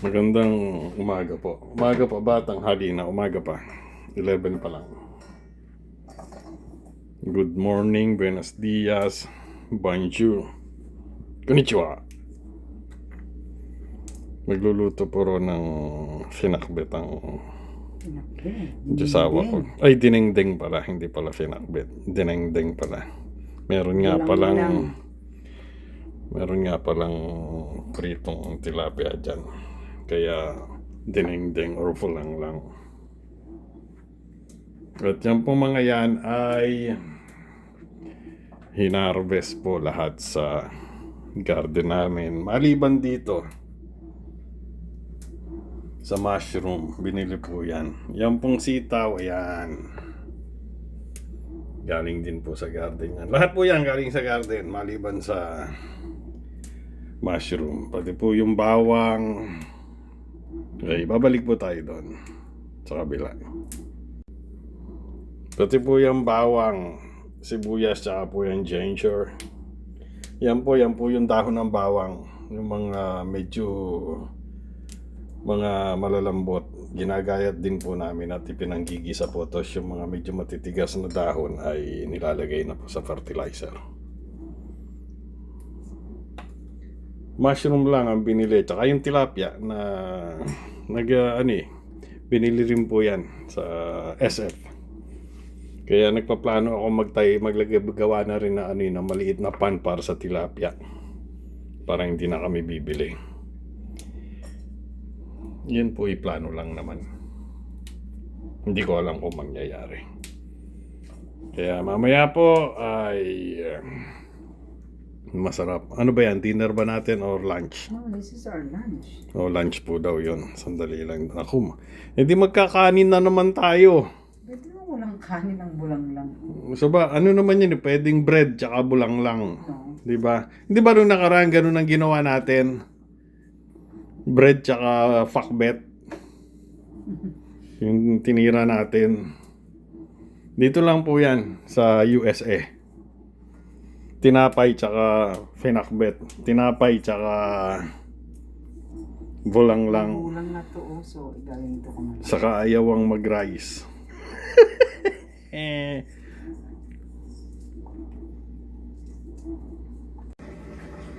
Magandang umaga po. Umaga pa ba? Tanghali na. Umaga pa. 11 pa lang. Good morning, buenos dias, bonjour, konnichiwa. Magluluto po ro ng finakbet ang Diyosawa ko. Ay, dinengdeng pala. Hindi pala finakbet. Dinengdeng pala. Meron nga palang pritong tilapia dyan. Kaya dinengdeng or fulang lang. At yan po mga yan ay hinarvest po lahat sa garden namin. Maliban dito sa mushroom, binili po yan. Yan pong sitaw, ayan. Galing din po sa garden yan. Lahat po yan galing sa garden, maliban sa mushroom. Pati po yung bawang. Okay, babalik po tayo doon sa kabila. Pati po yung bawang, sibuyas, tsaka po yung ginger. Yan po yung dahon ng bawang. Yung mga medyo mga malalambot. Ginagayat din po namin at ipinanggigisa po. Tapos yung mga medyo matitigas na dahon ay nilalagay na po sa fertilizer. Mushroom lang ang binili. Tsaka yung tilapia na binili rin po yan sa SF. Kaya nagpaplano ako maglagawa na rin na maliit na pan para sa tilapia. Para hindi na kami bibili. Yan po plano lang naman. Hindi ko alam kung mangyayari. Kaya mamaya po ay masarap. Ano ba yan? Dinner ba natin or lunch? No, this is our lunch. Lunch po daw yun. Sandali lang. Ako, hindi magkakanin na naman tayo. Pwede mo walang kanin ang bulang lang. So ba, ano naman yun? Pwedeng bread tsaka bulang lang. No. Diba? Hindi ba nung nakaraan ganun ang ginawa natin? Bread tsaka fakbet. Yung tinira natin. Dito lang po yan sa USA. Tinapay tsaka finakbet. Tinapay tsaka bulang lang. Bulang na to, so igaling ito kumain. Saka ayawang mag-rice.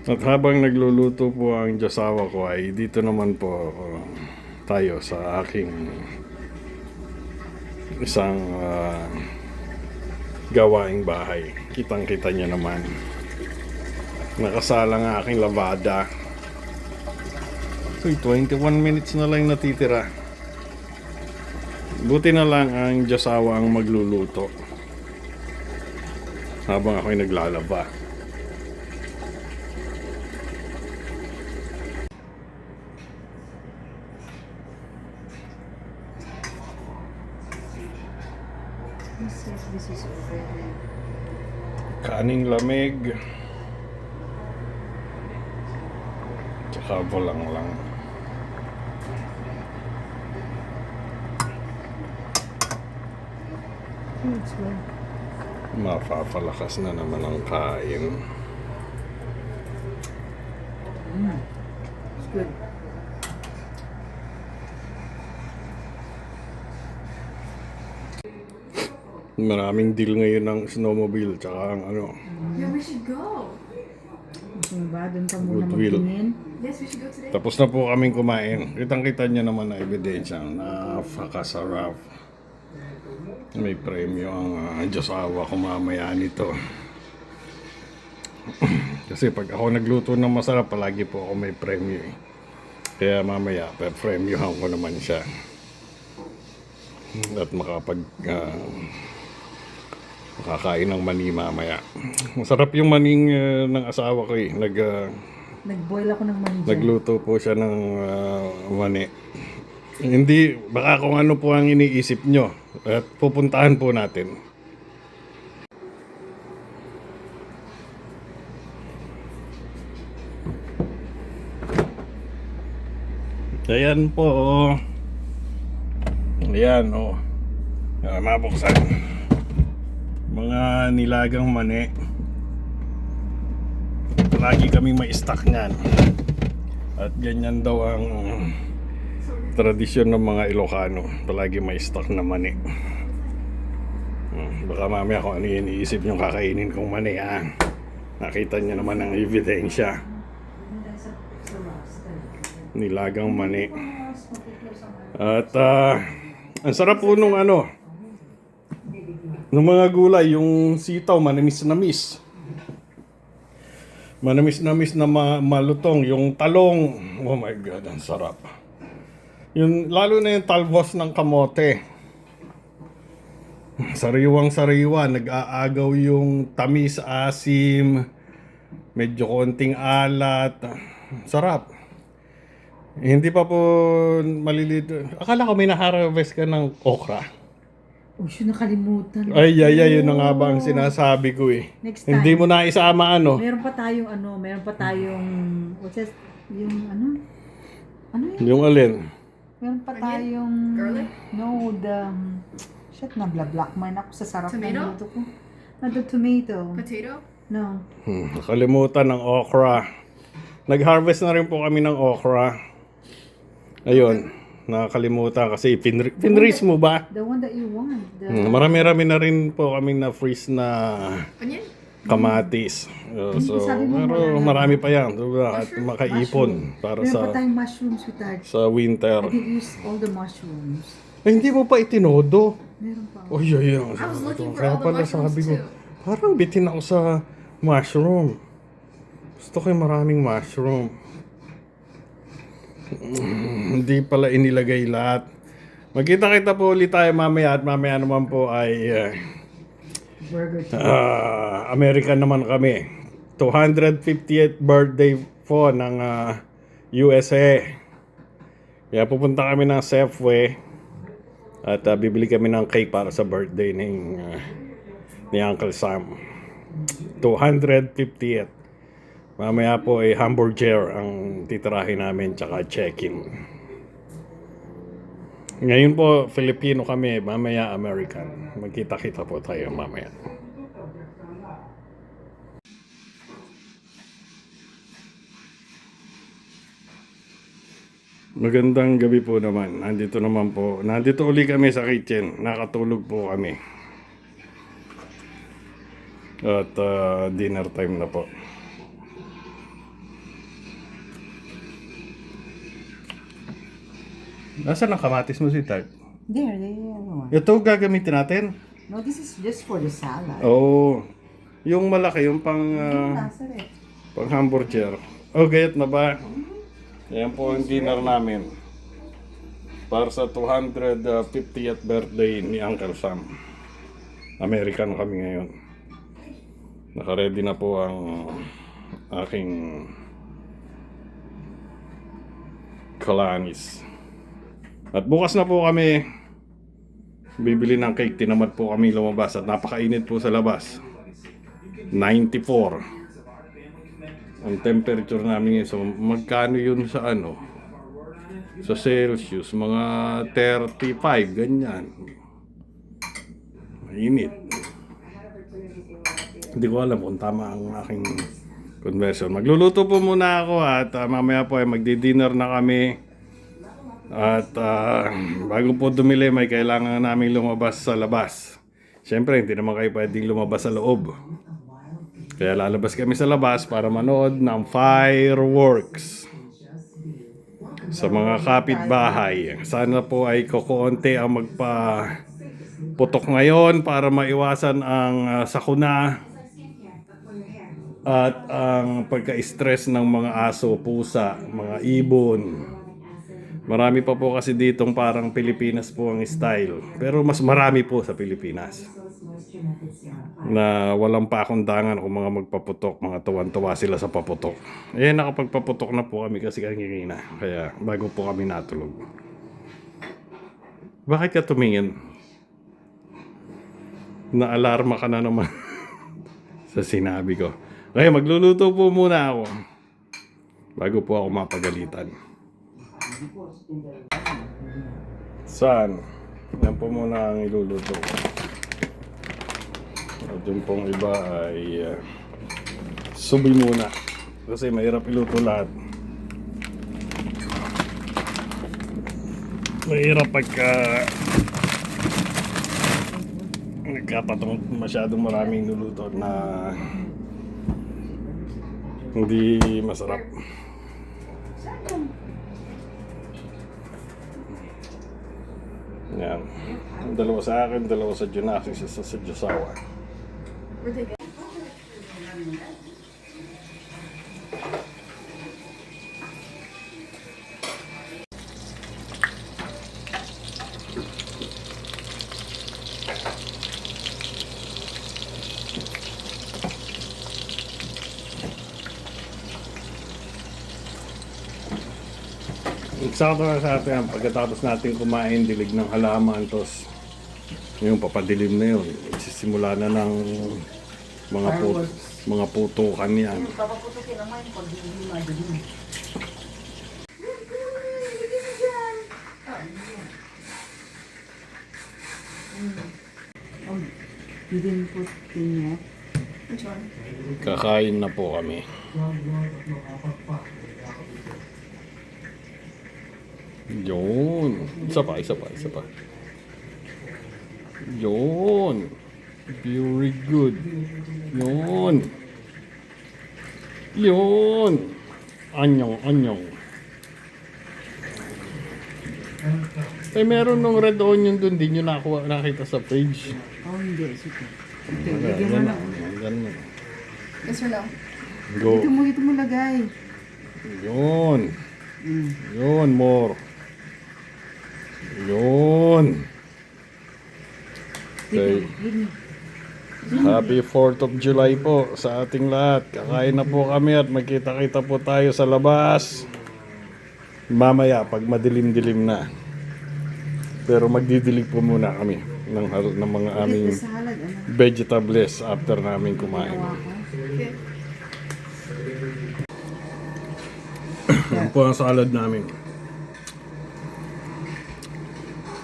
At habang nagluluto po ang Diyosawa ko ay dito naman po tayo sa aking isang gawaing bahay. Kitang-kita niya naman. Nakasala ang aking labada. So, 21 minutes na lang natitira. Buti na lang ang Diyosawa ang magluluto habang ako'y naglalaba. This is already. Kaning lamig. Tsaka bulang lang. It's good. Mapapalakas na naman ang kain. It's good. Maraming deal ngayon ng snowmobile tsaka ang Yeah, we should go. Gusto mo ba? Doon ka muna Goodwill. magtingin. Yes, we should go today. Tapos na po kaming kumain. Kitang-kita niyo naman na ebidensya. Napakasarap. May premyo ang Diyosawa ko mamaya nito. Kasi pag ako nagluto ng masarap, palagi po ako may premyo eh. Kaya mamaya, premyohan ko naman siya. At makakain ng mani mamaya. Masarap yung maning ng asawa ko eh. Nag-boil ako ng mani dyan. Nagluto po siya ng mani. Hindi, baka kung ano po ang iniisip nyo. At pupuntahan po natin. Ayan po. Ayan o. Mabuksan. Mga nilagang mani. Lagi kami may stock niyan. At ganyan daw ang Tradisyon ng mga Ilocano, palagi may stock na mani. Baka mamaya kung ano yung iniisip nyo kakainin kong mani, ha? Nakita nyo naman ang ebidensya. Nilagang mani. At ang sarap po nung ano, nung mga gulay, yung sitaw, manamis-namis. Manamis-namis na malutong. Yung talong, oh my God, ang sarap. Yung, lalo na yung talbos ng kamote. Sariwang-sariwa, nag-aagaw yung tamis, asim, medyo konting alat. Sarap. Hindi pa po malilito. Akala ko may na-harvest ka ng okra. Oh, siya nakalimutan. Ay, yun na nga ba ang sinasabi ko eh. Next time. Hindi mo na isama ano. Meron pa tayong, what's that, yung ano? Ano yun? Yung alin? Meron pa tayong, Garlic? no, shit, nabla-black man ako sa sarap Tomato? ng luto ko. Not the tomato. Potato? No. Nakalimutan ng okra. Nag-harvest na rin po kami ng okra. Ayun, nakalimutan kasi pinreeze mo ba? The one that you want. Marami-rami na rin po kaming na-freeze na Onion? kamatis. So, Sabi mo pero wala. marami pa yan. Diba? At makaipon para Meron pa sa tayong mushrooms, sweetheart. sa winter. I didn't use all the mushrooms. Ay, hindi mo pa itinodo. Meron pa. Oy, I was looking for all the mushrooms too. Parang bitin ako sa mushroom. Gusto ko yung maraming mushroom. Hindi pala inilagay lahat. Magkita-kita po ulit tayo mamaya at mamaya naman po ay Burger too. American naman kami. 250th birthday po ng USA. Kaya pupunta kami ng Safeway at bibili kami ng cake para sa birthday ni Uncle Sam. 250th. Mamaya po ay hamburger ang titirahin namin tsaka check-in. Ngayon po, Filipino kami, mamaya American. Magkita-kita po tayo mamaya. Magandang gabi po naman. Nandito uli kami sa kitchen. Nakatulog po kami. At dinner time na po. Nasaan ang kamatis mo, sweetheart? There one. Ito gagamitin natin? No, this is just for the salad. Oo. Yung malaki, yung pang Nasa rin. pang hamburger. Oh, gayat na ba? Yan po ang dinner namin. Para sa 250th birthday ni Uncle Sam. American kami ngayon. Naka-ready na po ang aking kalanis. At bukas na po kami bibili ng cake. Tinamad po kami lumabas at napakainit po sa labas. 94 ang temperature namin ngayon. So magkano yun sa ano? Sa Celsius, mga 35, ganyan. Mainit. Hindi ko alam kung tama ang aking conversion. Magluluto po muna ako at mamaya po ay magdi-dinner na kami. At bago po dumili, may kailangan namin lumabas sa labas. Siyempre, hindi naman kayo pwedeng lumabas sa loob. Kaya lalabas kami sa labas para manood ng fireworks sa mga kapitbahay. Sana po ay kukonti ang magpaputok ngayon para maiwasan ang sakuna at ang pagka-stress ng mga aso, pusa, mga ibon. Marami pa po kasi ditong parang Pilipinas po ang style. Pero mas marami po sa Pilipinas. Na walang pakundangan kung mga magpaputok, mga tuwan-tuwa sila sa paputok. Eh, nakapagpaputok na po kami kasi kanina. Kaya bago po kami natulog. Bakit ka tumingin? Na-alarma ka na naman sa sinabi ko. Kaya magluluto po muna ako. Bago po ako mapagalitan. Saan? Yan po muna ang iluluto ko. At yung pong iba ay subi muna. Kasi mahirap iluto lahat. Mahirap pagka nagkapatong masyadong maraming nuluto na hindi masarap. Yan. Dalawa sa akin, dalawa sa Junaki, isa sa Josawa. Where'd they go? Eksakto na sa atin, pagkatapos natin kumain, dilig ng halaman, tos yung papadilim na yun, isisimula na ng mga putukan yan. Papaputukin naman pag hindi madilim. Oh, you didn't put in yet? Which one? Kakain na po kami. Yun. Isa pa. Yun. Very good. Yun. Anyong. Eh, meron nung red onion dun, di nyo nakita sa page. Oh, hindi. Sige. Okay, lagyan mo lang. Ganun. Yes or no? Go. Ito mo lagay. Yun. Yun, more. Yun. Okay. Happy 4th of July po sa ating lahat. Kakain na po kami at magkita-kita po tayo sa labas. Mamaya pag madilim-dilim na. Pero magdidilig po muna kami ng mga aming Salad, ano? vegetables after namin kumain. Gawa ko. Okay. Yan po ang salad namin.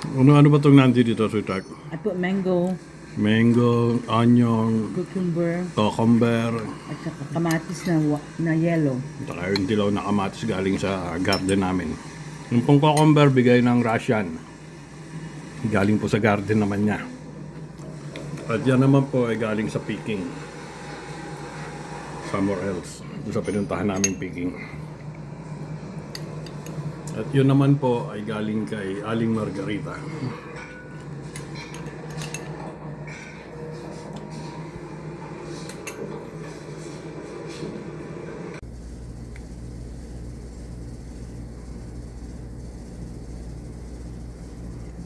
Ano ba itong nandito dito, sweetheart? I put mango, Mango, onion, cucumber, at saka kamatis na yellow. saka yung dilaw na kamatis galing sa garden namin. Yung pong cucumber, bigay ng Russian. Galing po sa garden naman niya. At yan naman po ay galing sa Peking. Somewhere else. Doon sa pinuntahan namin Peking. At yun naman po ay galing kay Aling Margarita.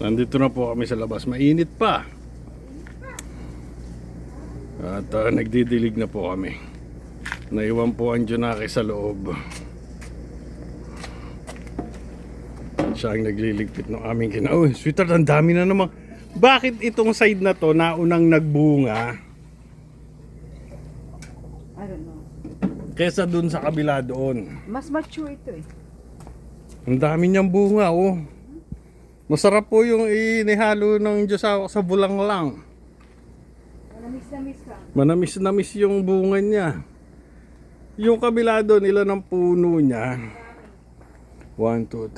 Nandito na po kami sa labas. Mainit pa. At nagdidilig na po kami. Naiwan po ang Junaki sa loob. Siya ang nagliligpit ng aming Oh, sweetheart, ang dami na naman. Bakit itong side na to naunang nagbunga I don't know. kesa dun sa kabila doon? Mas mature ito eh. Ang dami niyang bunga, oh. Masarap po yung inihalo ng Diyosawa sa bulang lang. Manamis ka. Manamis-namis yung bunga niya. Yung kabila doon, ilan ang puno niya? 1, 2,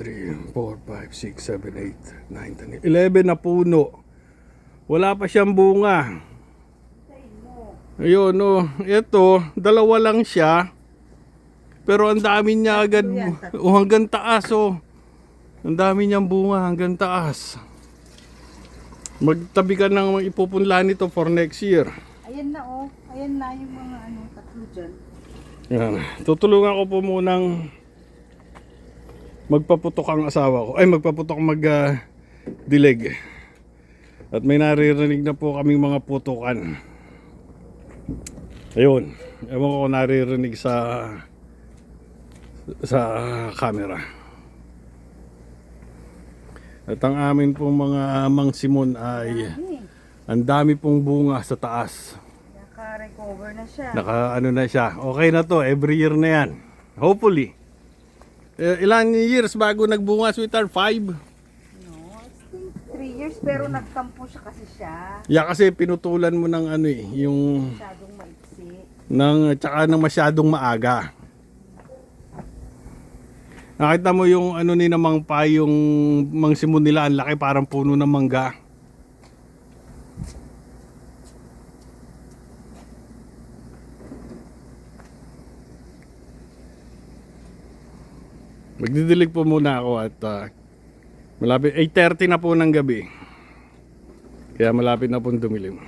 3, 4, 5, 6, 7, 8, 9, 10, 11 na puno. Wala pa siyang bunga. Ayun, no. Ito, dalawa lang siya. Pero ang dami niya agad. Hanggang taas, oh. Ang dami niyang bunga hanggang taas. Magtabi ka ng ipupunla nito for next year. Ayan na oh. Ayan na yung mga tatlo dyan. Yan. Tutulungan ko po munang magpaputok ang asawa ko. Ay, magpaputok dilig. At may naririnig na po kaming mga putukan. Ayun. Ewan ko kung naririnig sa camera. At ang amin pong mga mangsimon ay ang dami pong bunga sa taas. Naka-recover na siya. Naka-ano na siya. Okay na to. Every year na yan. Hopefully. Ilan years bago nagbunga, sweetheart? 5? No, I think 3 years pero nagtampo siya kasi siya. Yeah, kasi pinutulan mo ng ano yung Masyadong maiksi. tsaka ng masyadong maaga. Nakita mo yung ano ni namang pa yung mangsimon nila, ang laki parang puno ng mangga. Magdidilig po muna ako at malapit 8:30 na po ng gabi. Kaya malapit na pong dumilim.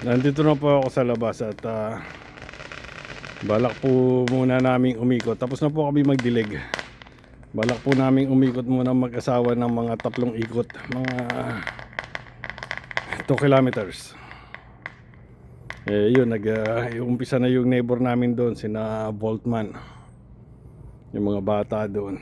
Nandito na po ako sa labas at balak po muna naming umikot. Tapos na po kami magdilig. Balak po naming umikot muna mag-asawa ng mga 3 ikot. Mga 2 kilometers. Yun, umpisa na yung neighbor namin doon, sina Voltman. Yung mga bata doon.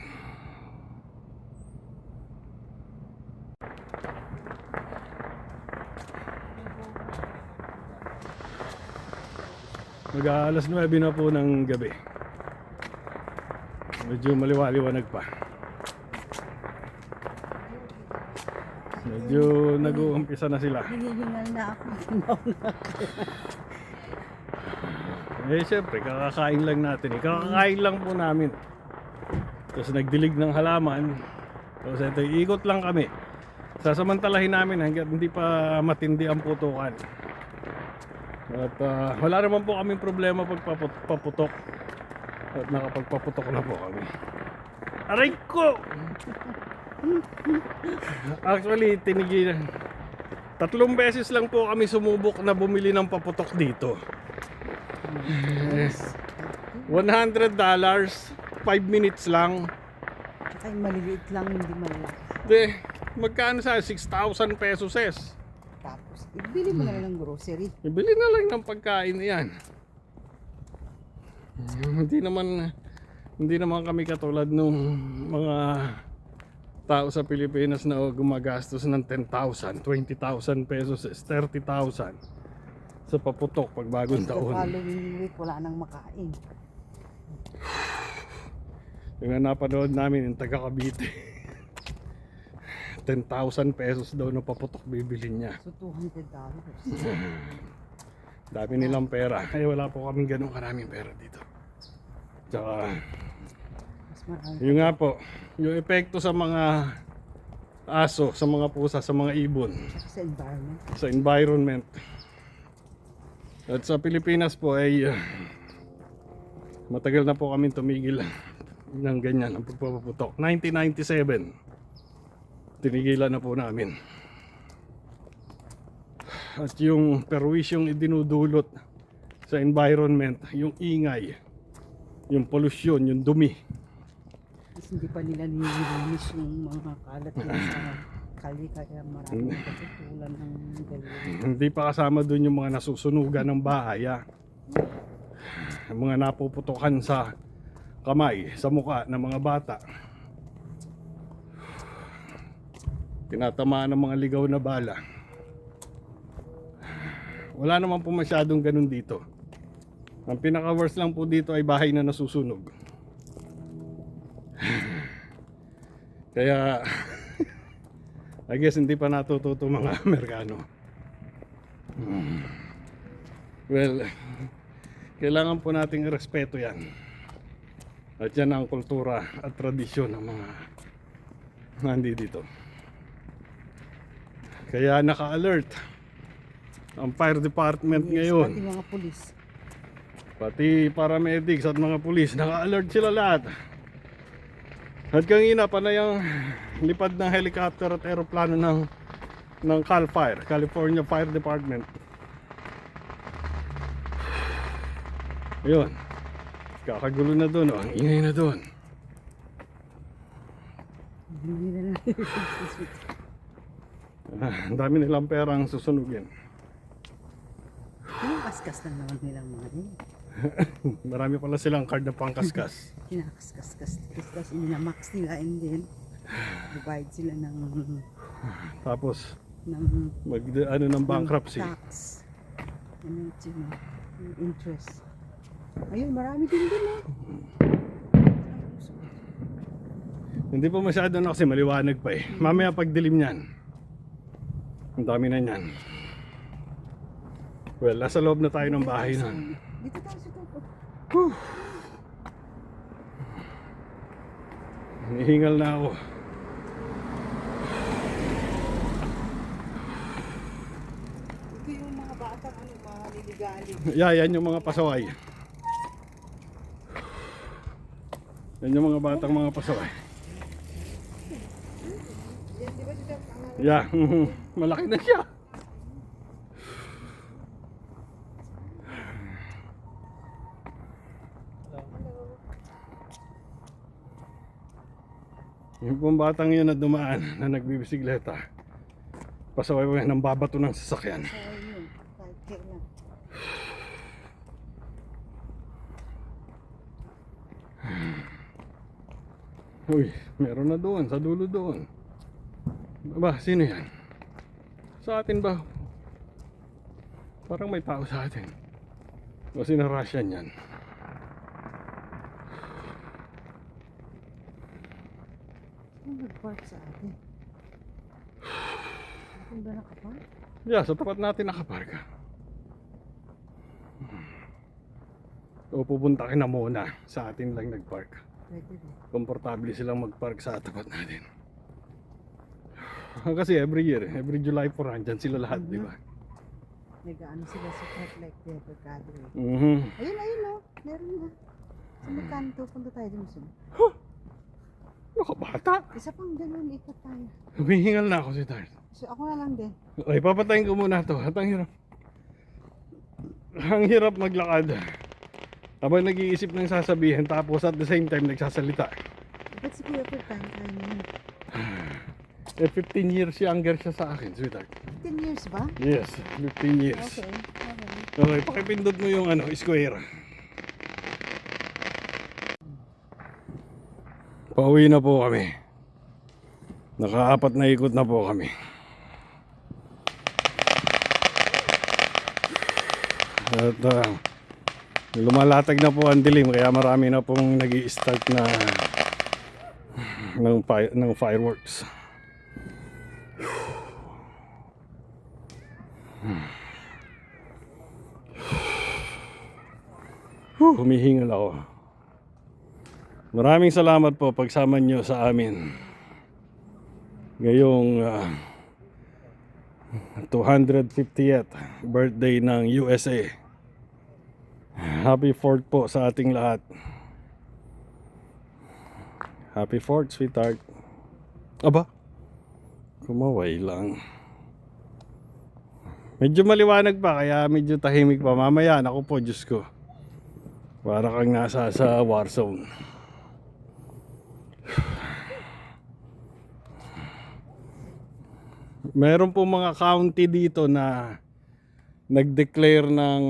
Mag-aalas 9 na po ng gabi. Medyo maliwaliwanag pa. Medyo nag-uumpisa na sila. Hinihingal na ako. Siyempre, kakakain lang natin. Kakakain lang po namin. Tapos nagdilig ng halaman. Tapos ito, ikot lang kami. Sasamantalahin namin hanggang hindi pa matindi ang putukan. At wala naman po kaming problema pag paputok. At nakapagpaputok na po kami. Aray ko! Actually, tinigilan. 3 beses lang po kami sumubok na bumili ng paputok dito. $100, 5 minutes lang. Ay, maliit lang, hindi maliit. Magkano sa 6,000 pesos es? Tapos, ibili mo na lang ng grocery. Ibili na lang ng pagkain yan. Hindi naman kami katulad nung mga tao sa Pilipinas na gumagastos ng 10,000, 20,000 pesos, 30,000 sa paputok pag bagong The taon. following week, wala nang makain. Yung napanood namin yung taga Cavite, 10,000 pesos daw na paputok bibilin niya. So, $200. Dami nilang pera. Wala po kaming ganun karaming pera dito. Tsaka Mas marami. yun nga po, yung epekto sa mga aso, sa mga pusa, sa mga ibon, Sa environment. sa environment. At sa Pilipinas po ay matagal na po kami tumigil ng ganyan ang pagpapaputok. 1997 tinigilan na po namin. At yung perwisyong idinudulot sa environment, yung ingay, yung pollution, yung dumi, Tapos hindi pa nila nililinis yung mga kalat nila sa kali, kaya maraming patutulan ng galing. hindi pa kasama dun yung mga nasusunugan ng bahay, yung mga napuputukan sa kamay, sa muka ng mga bata, tinatamaan ng mga ligaw na bala. Wala naman po masyadong ganun dito. Ang pinaka worst lang po dito ay bahay na nasusunog. Kaya I guess hindi pa natututo mga Amerikano. Well, kailangan po nating irespeto yan. At yan ang kultura at tradisyon ng mga nandito. Kaya naka-alert ang fire department ngayon. Pati mga pulis. Pati paramedics at mga pulis, naka-alert sila lahat. At kanina pa na yung lipad ng helicopter at aeroplano ng Cal Fire, California Fire Department. Ayun. Kakagulo na doon, ang ingay na doon. Hindi nila Ang dami nilang perang susunugin. yung kaskas lang naman nilang mga yun. Marami pala silang card na pangkaskas. Kinakaskas minamax nila, and then divide sila Tapos ng ano ng bankruptcy. tax. Ano yun, yung interest. Ayun, marami din dun eh. Hindi pa masyado na kasi maliwanag pa eh. Mamaya pagdilim niyan. Ang dami na niyan. Well, nasa loob na tayo ng bahay nun. Dito tayo sa tupo. Hihingal na ako. Ito yung mga batang ano, mga niligali. Yeah, yan yung mga pasaway. Yan yung mga batang mga pasaway. Yan, di ba dito ang pangalan? Yeah, malaki na siya. Yung pong batang yun na dumaan na nagbibisikleta, pasaway ko yan ng babato ng sasakyan. So, ayun, kahit kailan. Uy, meron na doon, sa dulo doon. Ba, sino yan? Sa atin ba? Parang may tao sa atin. O sino Russian yan? Saan nag-park sa atin? Atin ba nakapark? Yeah, sa tapat natin nakapark. O pupunta ka na muna. Sa atin lang nagpark. Pwede din. Komportable silang magpark sa tapat natin. Kasi every year, every July 4, andyan sila lahat, di ba? Nag-ano sila sa park like the Mercado. Mhm. Ayun, ayun oh. Meron na. Sa Mercado, punta tayo dun sa. Nakabata. Isa pang ganun, ikot tayo. Humihingal na ako si Tart. So ako na lang din. Ay, papatayin ko muna to. At ang hirap. Ang hirap maglakad. Habang nag-iisip ng sasabihin, tapos at the same time nagsasalita. Ba't si Kuya Kurt tayo naman? Eh, 15 years younger siya sa akin, sweetheart. 10 years ba? Yes, 15 years. Okay, okay. Okay, pakipindot mo yung ano, square. Pauwi na po kami. Naka-4 na ikot na po kami. At lumalatag na po ang dilim, kaya marami na pong nag-i-start na ng fireworks. Humihingal ako. Maraming salamat po pagsama nyo sa amin ngayong 250th birthday ng USA. Happy 4th po sa ating lahat. Happy 4th, sweetheart. Aba, kumaway lang. Medyo maliwanag pa, kaya medyo tahimik pa. Mamaya, naku po, Diyos ko. Para kang nasa sa war zone. Meron po mga county dito na nag-declare ng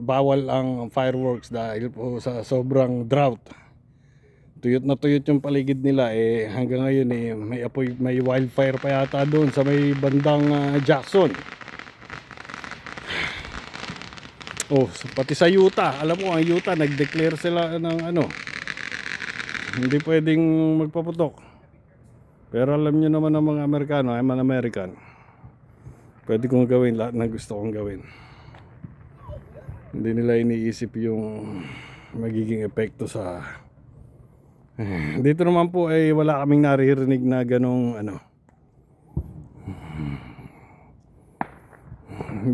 bawal ang fireworks dahil po sa sobrang drought. Tuyot na tuyot yung paligid nila eh, hanggang ngayon eh, may wildfire pa yata doon sa may bandang Jackson. Oh, pati sa Utah, alam mo ang Utah nag-declare sila ng ano, hindi pwedeng magpaputok. Pero alam niyo naman ng mga Amerikano, I'm an American. Pwede kong gawin lahat ng gusto kong gawin. Hindi nila iniisip yung magiging epekto sa dito naman po ay wala kaming naririnig na ganong ano,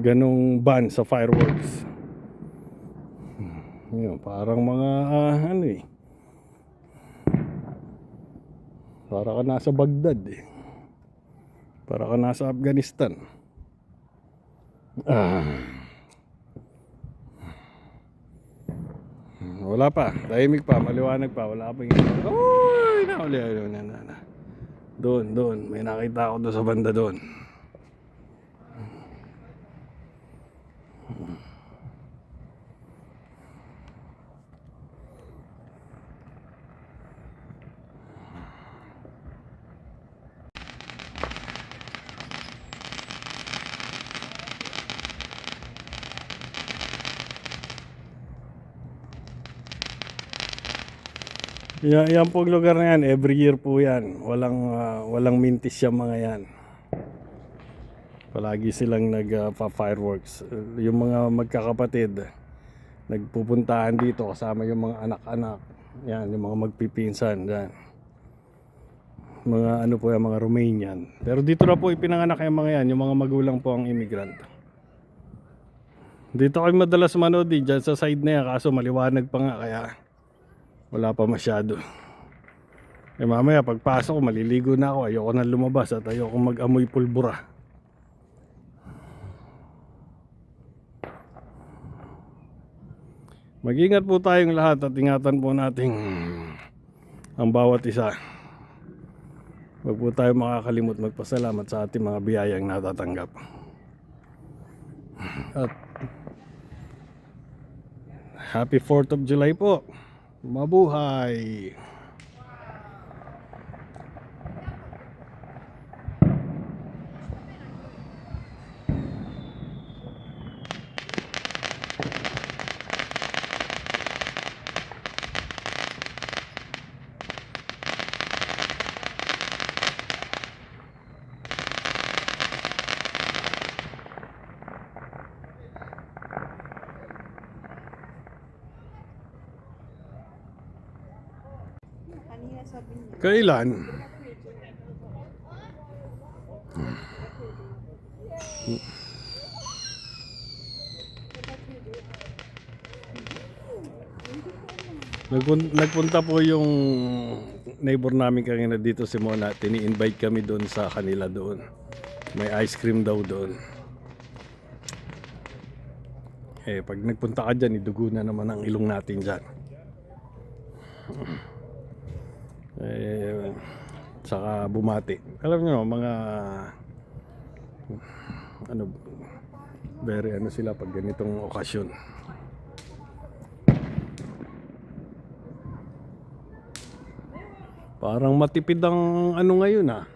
ganong ban sa fireworks. Yun, parang mga ano eh, para ka nasa Baghdad eh, para ka nasa Afghanistan. Wala pa, tahimik pa, maliwanag pa, wala pa yung oy, nauli, na. Doon, may nakita ako doon sa banda doon. Yan pong lugar na yan, every year po yan. Walang mintis yung mga yan. Palagi silang nagpa-fireworks. Yung mga magkakapatid, nagpupuntahan dito kasama yung mga anak-anak. Yan, yung mga magpipinsan. Yan. Mga ano po yung mga Romanian. Pero dito na po ipinanganak yung mga yan, yung mga magulang po ang immigrant. Dito kami madalas manood dyan sa side na yan, kaso maliwanag pa nga kaya wala pa masyado. Eh mamaya pagpasok ko maliligo na ako, ayoko na lumabas at ayoko mag-amoy pulbura. Mag-ingat po tayong lahat at ingatan po nating ang bawat isa. Huwag po tayo makakalimot magpasalamat sa ating mga biyayang natatanggap. At Happy 4th of July po. Mabuhay! Kanina sabi niya. Kailan? Nagpunta po yung neighbor namin kanina dito si Mona. Tini-invite kami doon sa kanila doon. May ice cream daw doon. Eh, pag nagpunta ka dyan, idugo na naman ang ilong natin dyan. Eh, saka bumati. Alam nyo, mga ano, very ano sila pag ganitong okasyon. Parang matipid ang ano ngayon ah.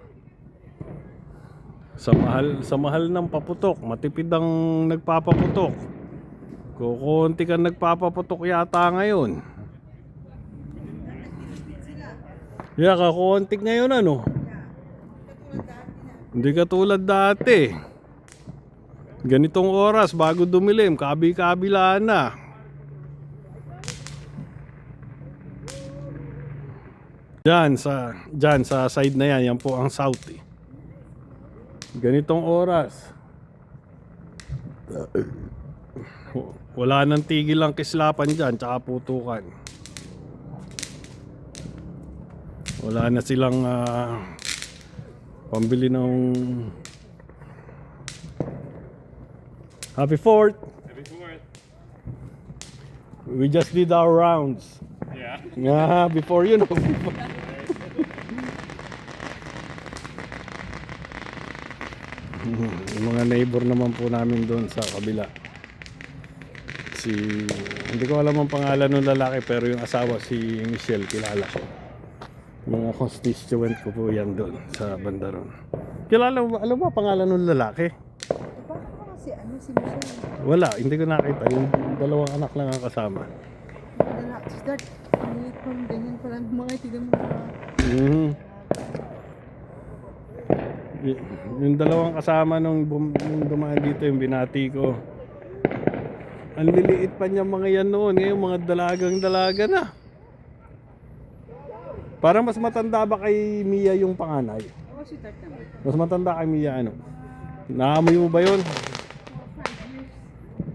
Sa mahal ng paputok, matipid ang nagpapaputok. Kukunti kang nagpapaputok yata ngayon. Yeah, kakunti ngayon ano. Hindi katulad dati. Ganitong oras bago dumilim, kabi-kabila na. Diyan sa side na yan, yan po ang south eh. Ganitong oras. Wala nang tigil ang kislapan dyan, tsaka putukan. Wala na silang pambili ng Happy 4th! Happy 4th. We just did our rounds. Yeah. Yeah, before you know. Yung mga neighbor naman po namin doon sa kabila. Hindi ko alam ang pangalan ng lalaki pero yung asawa si Michelle, kilala ko. Mga constituent ko po yan doon sa banda ron. Kilala mo, alam mo ang pangalan ng lalaki? Bakit ba kasi ano si Michelle? Wala, hindi ko nakita. Yung dalawang anak lang ang kasama. Start, maliit pa ganyan pa lang mga tignan mo. Yung dalawang kasama nung dumaan dito, yung binati ko. Ang liliit pa niya mga yan noon. Ngayon mga dalagang-dalaga na. Parang mas matanda ba kay Mia yung panganay? Oo, si Tart naman. Mas matanda kay Mia ano? Naamoy mo ba yun?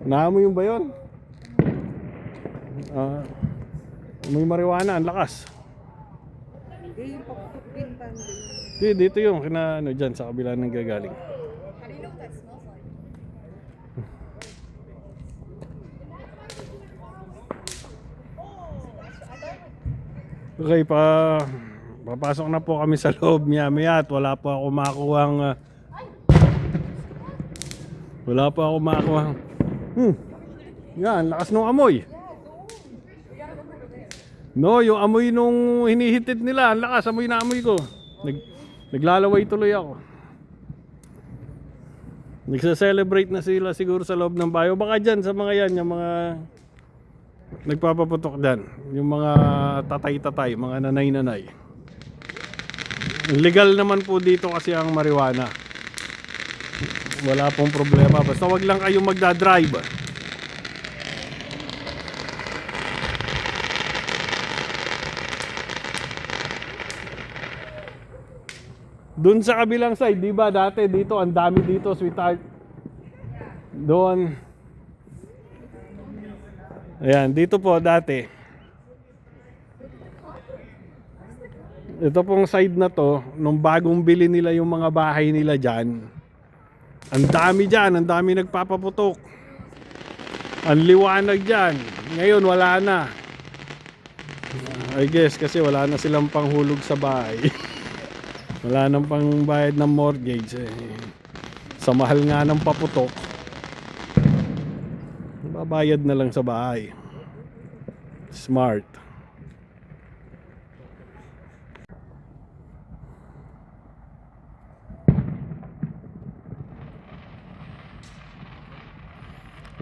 Naamoy mo ba yun? May marijuana, ang lakas. Hindi, yung paputok din pa. Dito yung kina ano dyan sa kabila ng gagaling. How do you know what that smells like? Okay, papasok na po kami sa loob maya at wala pa ako makuhang yan, lakas ng amoy. No, yung amoy nung hinihitid nila, ang lakas, amoy na amoy ko. Naglalaway tuloy ako. Nagsa-celebrate na sila siguro sa loob ng bayo. Baka dyan sa mga yan, yung mga nagpapaputok dyan. Yung mga tatay-tatay, mga nanay-nanay. Legal naman po dito kasi ang marijuana. Wala pong problema. Basta wag lang kayong magdadrive. Doon sa kabilang side, di ba dati dito, ang dami dito, sweetheart. Doon. Ayan, dito po dati. Ito pong side na to, nung bagong bili nila yung mga bahay nila dyan, ang dami dyan, ang dami nagpapaputok. Ang liwanag dyan. Ngayon wala na. I guess kasi wala na silang panghulog sa bahay. Wala nang pangbayad ng mortgage eh. Sa mahal nga ng paputok, babayad na lang sa bahay. Smart.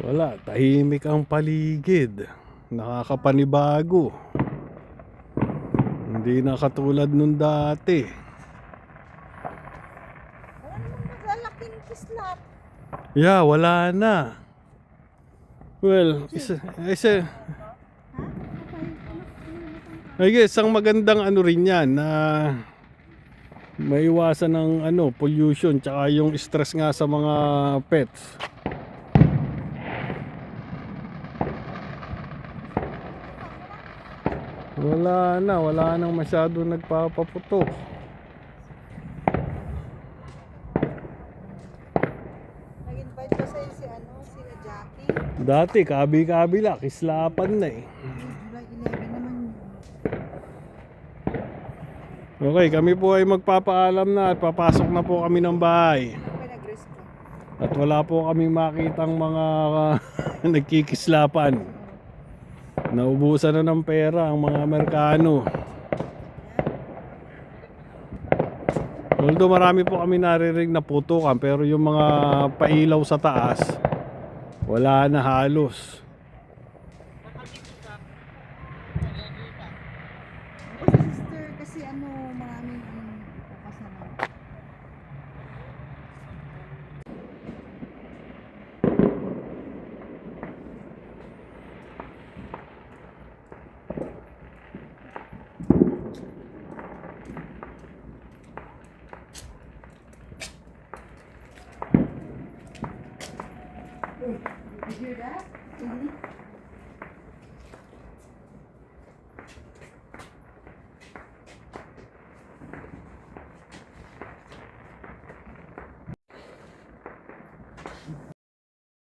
Wala, tahimik ang paligid. Nakakapanibago. Hindi na katulad nung dati. Naglalaki ng kislap. Yeah, wala na. Well, I guess ang magandang ano rin yan na maiwasan ng pollution tsaka yung stress nga sa mga pets. Wala nang masyado nagpapaputok. Nag-invite pa sa'yo si Jackie. Dati kabi-kabila, kislapan na eh. July 11 naman yun. Okay, kami po ay magpapaalam na at papasok na po kami ng bahay. Okay, nag-rest ka. At wala po kaming makitang mga nagkikislapan. Naubusan na ng pera ang mga Amerikano. Although marami po kami naririnig na putukan, pero yung mga pailaw sa taas, wala na halos. Kasi sister, kasi maraming kasama. Did you hear that?